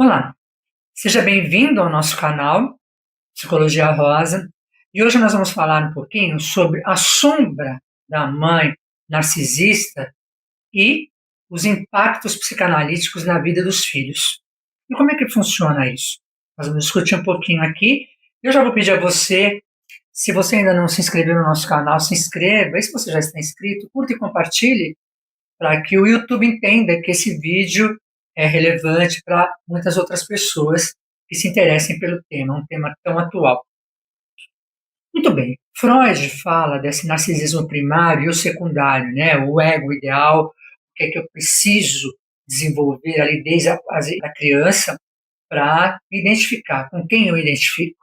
Olá, seja bem-vindo ao nosso canal Psicologia Rosa e hoje nós vamos falar um pouquinho sobre a sombra da mãe narcisista e os impactos psicanalíticos na vida dos filhos. E como é que funciona isso? Nós vamos discutir um pouquinho aqui. Eu já vou pedir a você, se você ainda não se inscreveu no nosso canal, se inscreva, e se você já está inscrito, curta e compartilhe para que o YouTube entenda que esse vídeo é relevante para muitas outras pessoas que se interessem pelo tema, um tema tão atual. Muito bem, Freud fala desse narcisismo primário e o secundário, né? O ego ideal, o que é que eu preciso desenvolver ali desde a criança para identificar com quem eu identifico.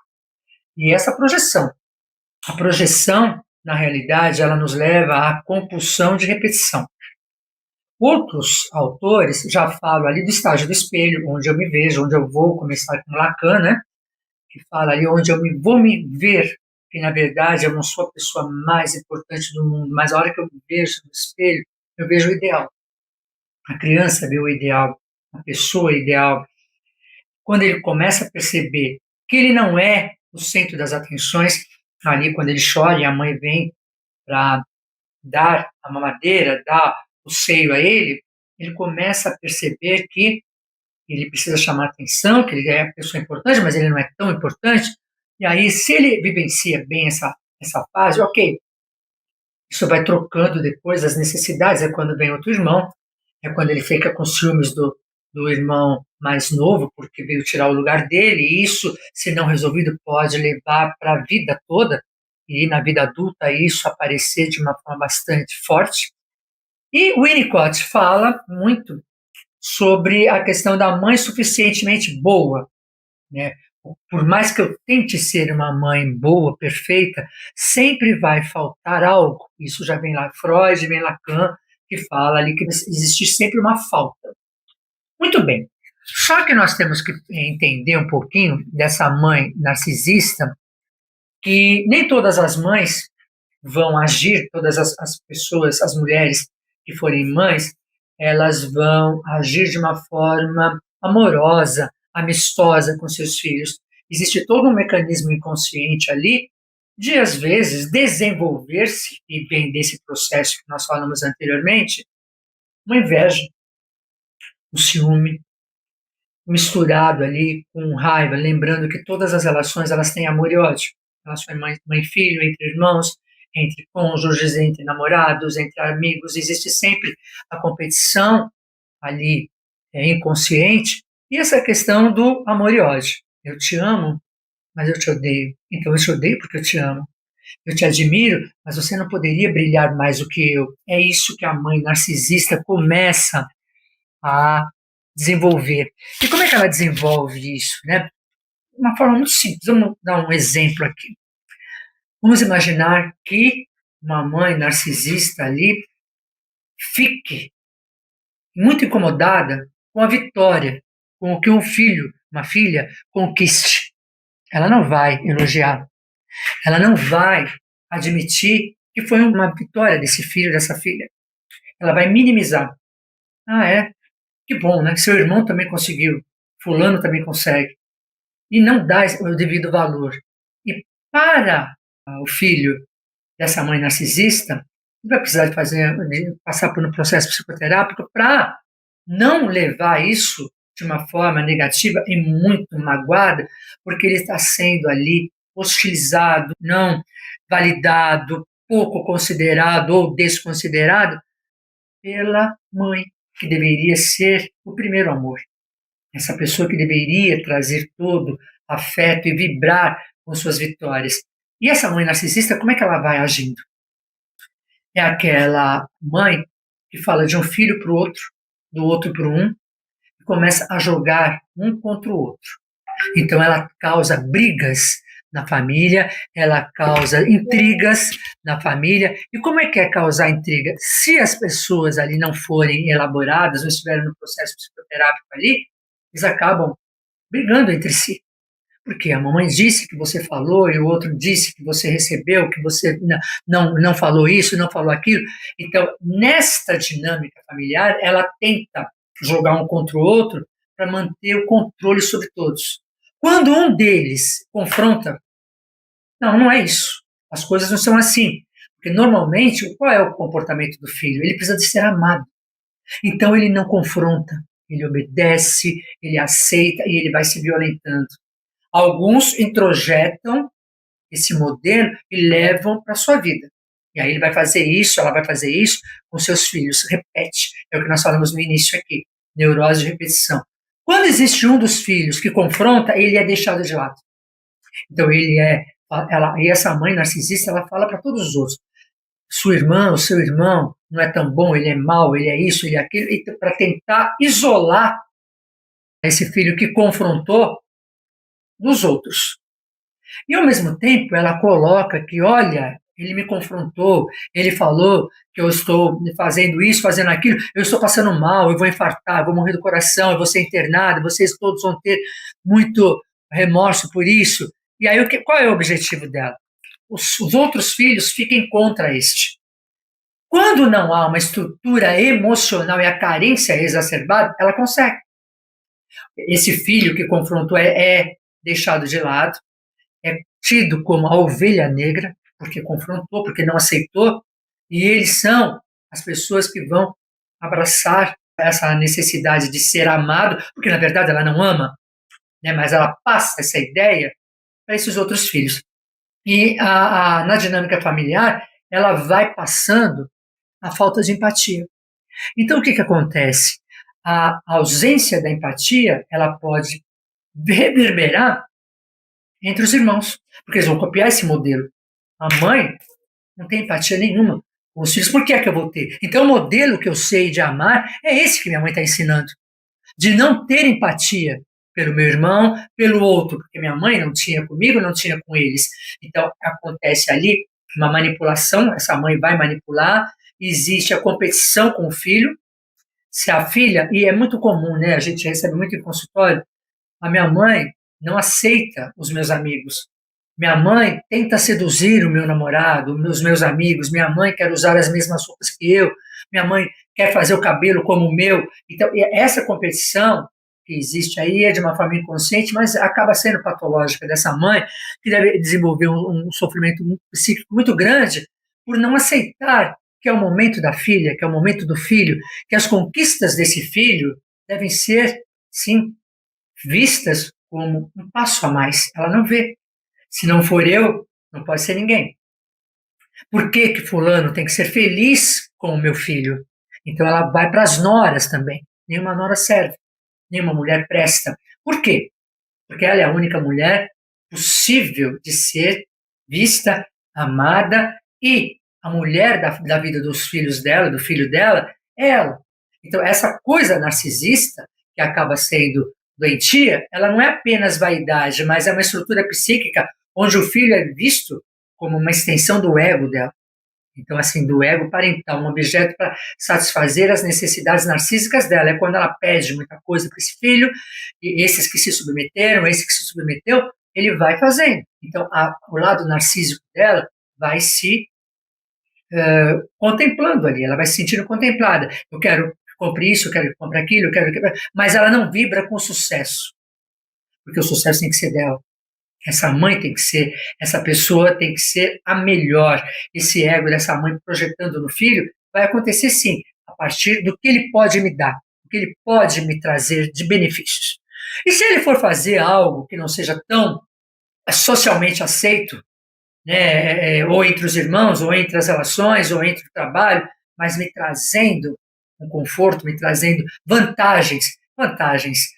E essa projeção, a projeção, na realidade, ela nos leva à compulsão de repetição. Outros autores já falam ali do estágio do espelho, onde eu me vejo, onde eu vou começar com Lacan, né? Que fala ali onde eu vou me ver, que na verdade eu não sou a pessoa mais importante do mundo, mas a hora que eu me vejo no espelho, eu vejo o ideal. A criança vê o ideal, a pessoa ideal. Quando ele começa a perceber que ele não é o centro das atenções, ali quando ele chora e a mãe vem para dar a mamadeira, dar o seio a ele, ele começa a perceber que ele precisa chamar atenção, que ele é uma pessoa importante, mas ele não é tão importante. E aí, se ele vivencia bem essa fase, ok, isso vai trocando depois as necessidades. É quando vem outro irmão, é quando ele fica com ciúmes do irmão mais novo, porque veio tirar o lugar dele, e isso, se não resolvido, pode levar para a vida toda, e na vida adulta isso aparecer de uma forma bastante forte. E o Winnicott fala muito sobre a questão da mãe suficientemente boa, né? Por mais que eu tente ser uma mãe boa, perfeita, sempre vai faltar algo. Isso já vem lá Freud, vem Lacan, que fala ali que existe sempre uma falta. Muito bem. Só que nós temos que entender um pouquinho dessa mãe narcisista, que nem todas as mães vão agir, todas as pessoas, as mulheres que forem mães, elas vão agir de uma forma amorosa, amistosa com seus filhos. Existe todo um mecanismo inconsciente ali de, às vezes, desenvolver-se, e vem desse processo que nós falamos anteriormente, uma inveja, um ciúme, misturado ali com raiva, lembrando que todas as relações elas têm amor e ódio. Relações mãe e filho, entre irmãos, entre cônjuges, entre namorados, entre amigos, existe sempre a competição ali inconsciente e essa questão do amor e ódio. Eu te amo, mas eu te odeio. Então eu te odeio porque eu te amo. Eu te admiro, mas você não poderia brilhar mais do que eu. É isso que a mãe narcisista começa a desenvolver. E como é que ela desenvolve isso, né? De uma forma muito simples. Vamos dar um exemplo aqui. Vamos imaginar que uma mãe narcisista ali fique muito incomodada com a vitória, com o que um filho, uma filha, conquiste. Ela não vai elogiar, ela não vai admitir que foi uma vitória desse filho, dessa filha. Ela vai minimizar. Ah, é? Que bom, né? Seu irmão também conseguiu, fulano também consegue. E não dá o devido valor. E para o filho dessa mãe narcisista, ele vai precisar de passar por um processo psicoterápico para não levar isso de uma forma negativa e muito magoada, porque ele está sendo ali hostilizado, não validado, pouco considerado ou desconsiderado pela mãe, que deveria ser o primeiro amor. Essa pessoa que deveria trazer todo afeto e vibrar com suas vitórias. E essa mãe narcisista, como é que ela vai agindo? É aquela mãe que fala de um filho para o outro, do outro para um, e começa a jogar um contra o outro. Então ela causa brigas na família, ela causa intrigas na família. E como é que é causar intriga? Se as pessoas ali não forem elaboradas, não estiverem no processo psicoterápico ali, eles acabam brigando entre si. Porque a mamãe disse que você falou e o outro disse que você recebeu, que você não falou isso, não falou aquilo. Então, nesta dinâmica familiar, ela tenta jogar um contra o outro para manter o controle sobre todos. Quando um deles confronta, não é isso. As coisas não são assim. Porque normalmente, qual é o comportamento do filho? Ele precisa de ser amado. Então ele não confronta, ele obedece, ele aceita e ele vai se violentando. Alguns introjetam esse modelo e levam para a sua vida. E aí ele vai fazer isso, ela vai fazer isso com seus filhos. Repete. É o que nós falamos no início aqui. Neurose de repetição. Quando existe um dos filhos que confronta, ele é deixado de lado. Então e essa mãe narcisista, ela fala para todos os outros: sua irmã, o seu irmão não é tão bom, ele é mau, ele é isso, ele é aquilo, para tentar isolar esse filho que confrontou dos outros. E, ao mesmo tempo, ela coloca que, olha, ele me confrontou, ele falou que eu estou fazendo isso, fazendo aquilo, eu estou passando mal, eu vou infartar, eu vou morrer do coração, eu vou ser internado, vocês todos vão ter muito remorso por isso. E aí, qual é o objetivo dela? Os outros filhos fiquem contra este. Quando não há uma estrutura emocional e a carência é exacerbada, ela consegue. Esse filho que confrontou é deixado de lado, é tido como a ovelha negra, porque confrontou, porque não aceitou, e eles são as pessoas que vão abraçar essa necessidade de ser amado, porque na verdade ela não ama, né, mas ela passa essa ideia para esses outros filhos. E na dinâmica familiar, ela vai passando a falta de empatia. Então, o que acontece? A ausência da empatia, ela pode reverberar entre os irmãos, porque eles vão copiar esse modelo. A mãe não tem empatia nenhuma com os filhos, por que é que eu vou ter? Então, o modelo que eu sei de amar é esse que minha mãe está ensinando, de não ter empatia pelo meu irmão, pelo outro, porque minha mãe não tinha comigo, não tinha com eles. Então, acontece ali uma manipulação, essa mãe vai manipular, existe a competição com o filho, se a filha, e é muito comum, né, a gente recebe muito em consultório, a minha mãe não aceita os meus amigos. Minha mãe tenta seduzir o meu namorado, os meus amigos. Minha mãe quer usar as mesmas roupas que eu. Minha mãe quer fazer o cabelo como o meu. Então, essa competição que existe aí é de uma família inconsciente, mas acaba sendo patológica dessa mãe, que deve desenvolver um sofrimento psíquico muito grande por não aceitar que é o momento da filha, que é o momento do filho, que as conquistas desse filho devem ser, sim, vistas como um passo a mais. Ela não vê. Se não for eu, não pode ser ninguém. Por que que fulano tem que ser feliz com o meu filho? Então ela vai para as noras também. Nenhuma nora serve. Nenhuma mulher presta. Por quê? Porque ela é a única mulher possível de ser vista, amada, e a mulher da vida dos filhos dela, do filho dela, é ela. Então, essa coisa narcisista, que acaba sendo doentia, ela não é apenas vaidade, mas é uma estrutura psíquica onde o filho é visto como uma extensão do ego dela. Então, assim, do ego parental, um objeto para satisfazer as necessidades narcísicas dela. É quando ela pede muita coisa para esse filho, e esses que se submeteram, esse que se submeteu, ele vai fazendo. Então, o lado narcísico dela vai se contemplando ali, ela vai se sentindo contemplada. Eu quero que compre isso, eu quero que compre aquilo, eu quero que... Mas ela não vibra com o sucesso, porque o sucesso tem que ser dela. Essa mãe tem que ser, essa pessoa tem que ser a melhor. Esse ego dessa mãe projetando no filho vai acontecer sim, a partir do que ele pode me dar, do que ele pode me trazer de benefícios. E se ele for fazer algo que não seja tão socialmente aceito, né, ou entre os irmãos, ou entre as relações, ou entre o trabalho, mas me trazendo um conforto, me trazendo vantagens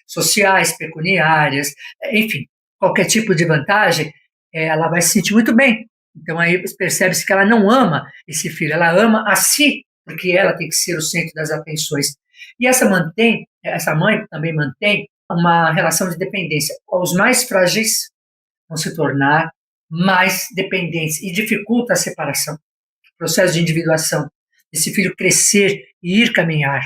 sociais, pecuniárias, enfim, qualquer tipo de vantagem, ela vai se sentir muito bem. Então aí percebe-se que ela não ama esse filho, ela ama a si, porque ela tem que ser o centro das atenções. E essa mãe também mantém uma relação de dependência. Os mais frágeis vão se tornar mais dependentes e dificulta a separação, o processo de individuação. Esse filho crescer e ir caminhar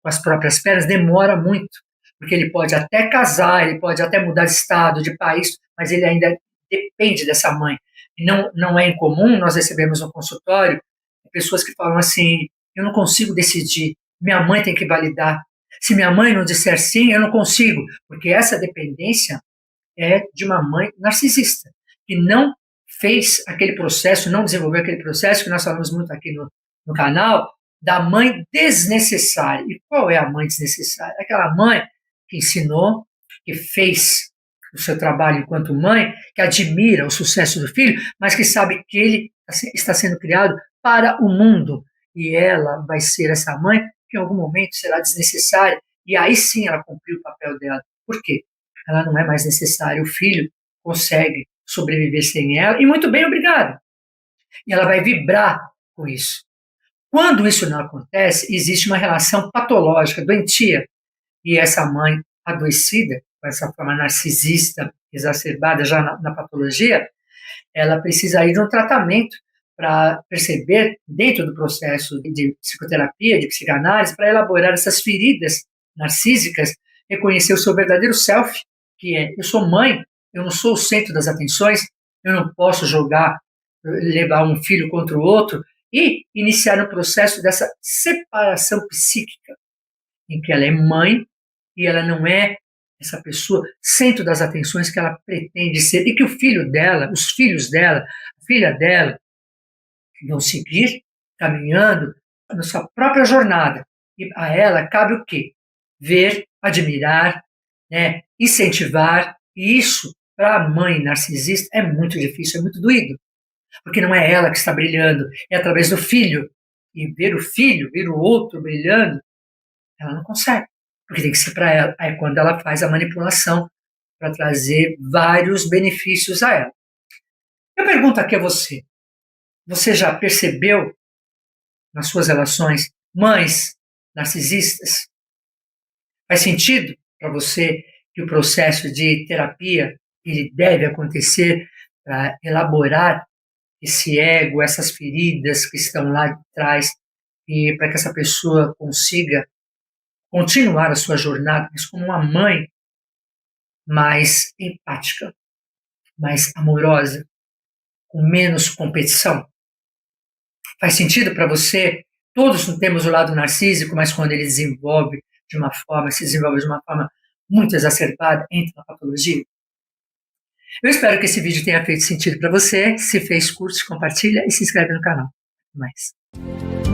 com as próprias pernas demora muito, porque ele pode até casar, ele pode até mudar de estado, de país, mas ele ainda depende dessa mãe. E não é incomum, nós recebemos no consultório pessoas que falam assim, eu não consigo decidir, minha mãe tem que validar. Se minha mãe não disser sim, eu não consigo, porque essa dependência é de uma mãe narcisista, que não fez aquele processo, não desenvolveu aquele processo que nós falamos muito aqui no canal, da mãe desnecessária. E qual é a mãe desnecessária? Aquela mãe que ensinou, que fez o seu trabalho enquanto mãe, que admira o sucesso do filho, mas que sabe que ele está sendo criado para o mundo. E ela vai ser essa mãe que em algum momento será desnecessária. E aí sim ela cumpriu o papel dela. Por quê? Ela não é mais necessária. O filho consegue sobreviver sem ela. E muito bem, obrigado. E ela vai vibrar com isso. Quando isso não acontece, existe uma relação patológica, doentia. E essa mãe adoecida, com essa forma narcisista exacerbada já na patologia, ela precisa ir de um tratamento para perceber, dentro do processo de psicoterapia, de psicanálise, para elaborar essas feridas narcísicas, reconhecer o seu verdadeiro self, que é: eu sou mãe, eu não sou o centro das atenções, eu não posso jogar, levar um filho contra o outro, e iniciar um processo dessa separação psíquica, em que ela é mãe e ela não é essa pessoa centro das atenções que ela pretende ser, e que o filho dela, os filhos dela, a filha dela, vão seguir caminhando na sua própria jornada. E a ela cabe o quê? Ver, admirar, né, incentivar. E isso, para a mãe narcisista, é muito difícil, é muito doído, porque não é ela que está brilhando, é através do filho. E ver o filho, ver o outro brilhando, ela não consegue, porque tem que ser para ela. Aí quando ela faz a manipulação para trazer vários benefícios a ela. Eu pergunto aqui a você: você já percebeu nas suas relações mães narcisistas? Faz sentido para você que o processo de terapia ele deve acontecer para elaborar esse ego, essas feridas que estão lá de trás, e para que essa pessoa consiga continuar a sua jornada, mas como uma mãe mais empática, mais amorosa, com menos competição? Faz sentido para você? Todos temos o lado narcísico, mas quando ele desenvolve de uma forma, se desenvolve de uma forma muito exacerbada, entra na patologia. Eu espero que esse vídeo tenha feito sentido para você. Se fez, curte, compartilha e se inscreve no canal. Até mais.